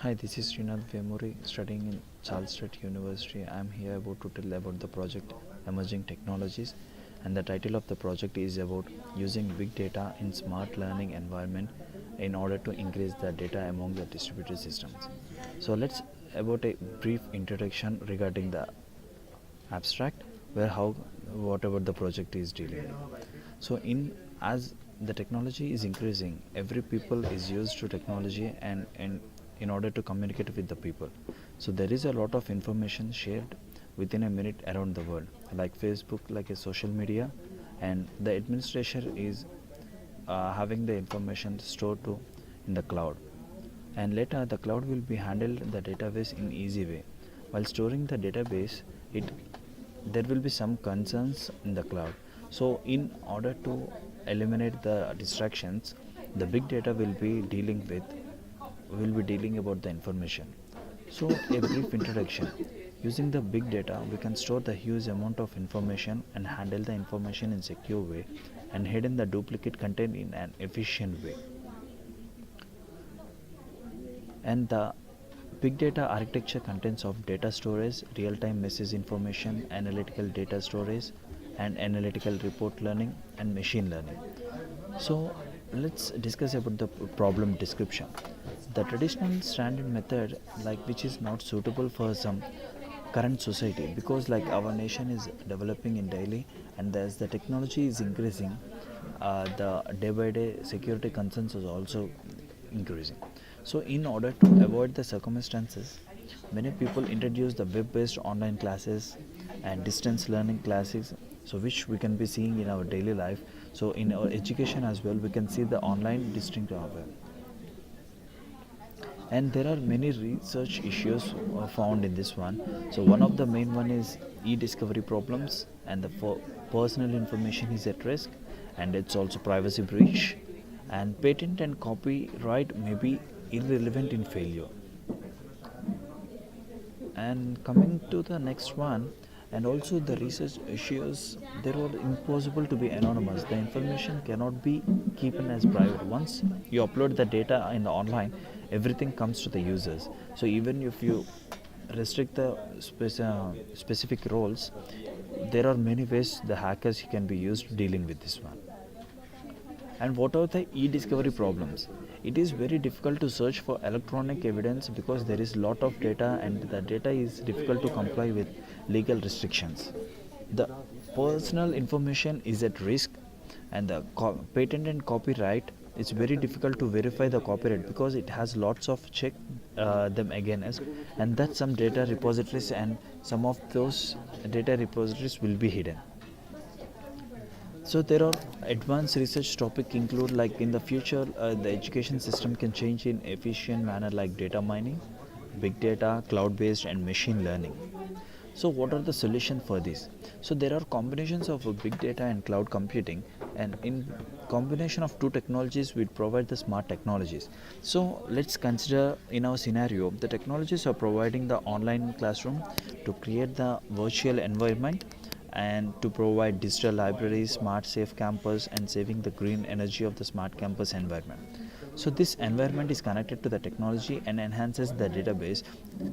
Hi, this is Srinath Vemuri, studying in Charles Sturt University. I am here about to tell about the project Emerging Technologies, and the title of the project is about using big data in smart learning environment in order to increase the data among the distributed systems. So let's about a brief introduction regarding the abstract, where how whatever the project is dealing with. So as the technology is increasing, every people is used to technology and in order to communicate with the people. So there is a lot of information shared within a minute around the world, like Facebook, like a social media, and the administration is having the information stored to in the cloud, and later the cloud will be handled the database in easy way. While storing the database, it there will be some concerns in the cloud. So in order to eliminate the distractions, the big data will be dealing about the information. So a brief introduction: using the big data, we can store the huge amount of information and handle the information in secure way and hidden the duplicate content in an efficient way. And the big data architecture contains of data storage, real-time message information, analytical data storage, and analytical report learning and machine learning. So let's discuss about the problem description. The traditional standard method, like which is not suitable for some current society, because like our nation is developing in daily, and as the technology is increasing, the day by day security concerns is also increasing. So in order to avoid the circumstances, many people introduce the web based online classes and distance learning classes, so which we can be seeing in our daily life. So in our education as well, we can see the online distinct and there are many research issues found in this one. So one of the main one is e-discovery problems, and the personal information is at risk, and it's also privacy breach, and patent and copyright may be irrelevant in failure. And coming to the next one, and also the research issues, they are impossible to be anonymous. The information cannot be kept as private. Once you upload the data in the online, everything comes to the users. So even if you restrict the specific roles, there are many ways the hackers can be used dealing with this one. And what are the e-discovery problems? It is very difficult to search for electronic evidence because there is lot of data, and the data is difficult to comply with legal restrictions. The personal information is at risk, and the patent and copyright, it's very difficult to verify the copyright because it has lots of check them against, and that some data repositories, and some of those data repositories will be hidden. So there are advanced research topic include, like in the future, the education system can change in efficient manner like data mining, big data, cloud-based, and machine learning. So what are the solution for this? So there are combinations of big data and cloud computing, and in combination of two technologies we provide the smart technologies. So let's consider in our scenario, the technologies are providing the online classroom to create the virtual environment, and to provide digital libraries, smart safe campus, and saving the green energy of the smart campus environment. So this environment is connected to the technology and enhances the database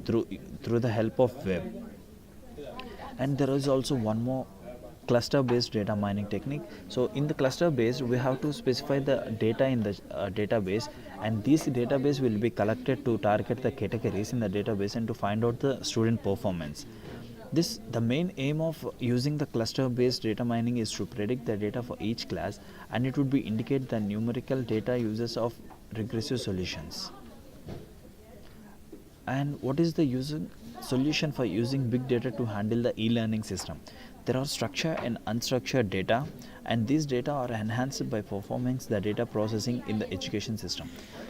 through the help of web. And there is also one more cluster based data mining technique. So in the cluster based, we have to specify the data in the database, and this database will be collected to target the categories in the database and to find out the student performance. This the main aim of using the cluster based data mining is to predict the data for each class, and it would be indicate the numerical data uses of regressive solutions. And what is the solution for using big data to handle the e-learning system? There are structured and unstructured data, and these data are enhanced by performing the data processing in the education system.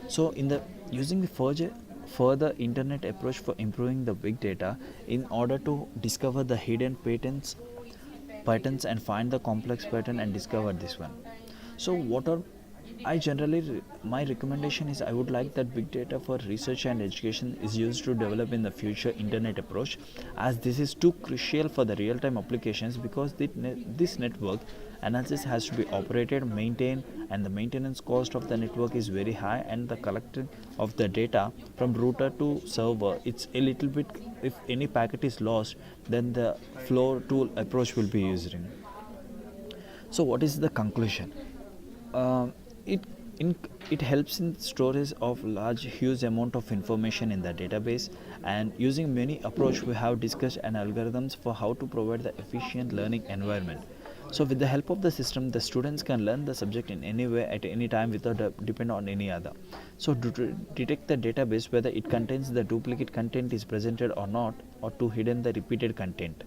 So in the using the further internet approach for improving the big data in order to discover the hidden patterns and find the complex pattern and discover this one. So what are My recommendation is I would like that big data for research and education is used to develop in the future internet approach, as this is too crucial for the real-time applications, because this network analysis has to be operated, maintained, and the maintenance cost of the network is very high, and the collecting of the data from router to server, it's a little bit, if any packet is lost, then the flow tool approach will be used in. So what is the conclusion? Um, it in, it helps in storage of large huge amount of information in the database, and using many approach we have discussed and algorithms for how to provide the efficient learning environment. So with the help of the system, the students can learn the subject in any way at any time without depend on any other. So to detect the database whether it contains the duplicate content is presented or not, or to hidden the repeated content.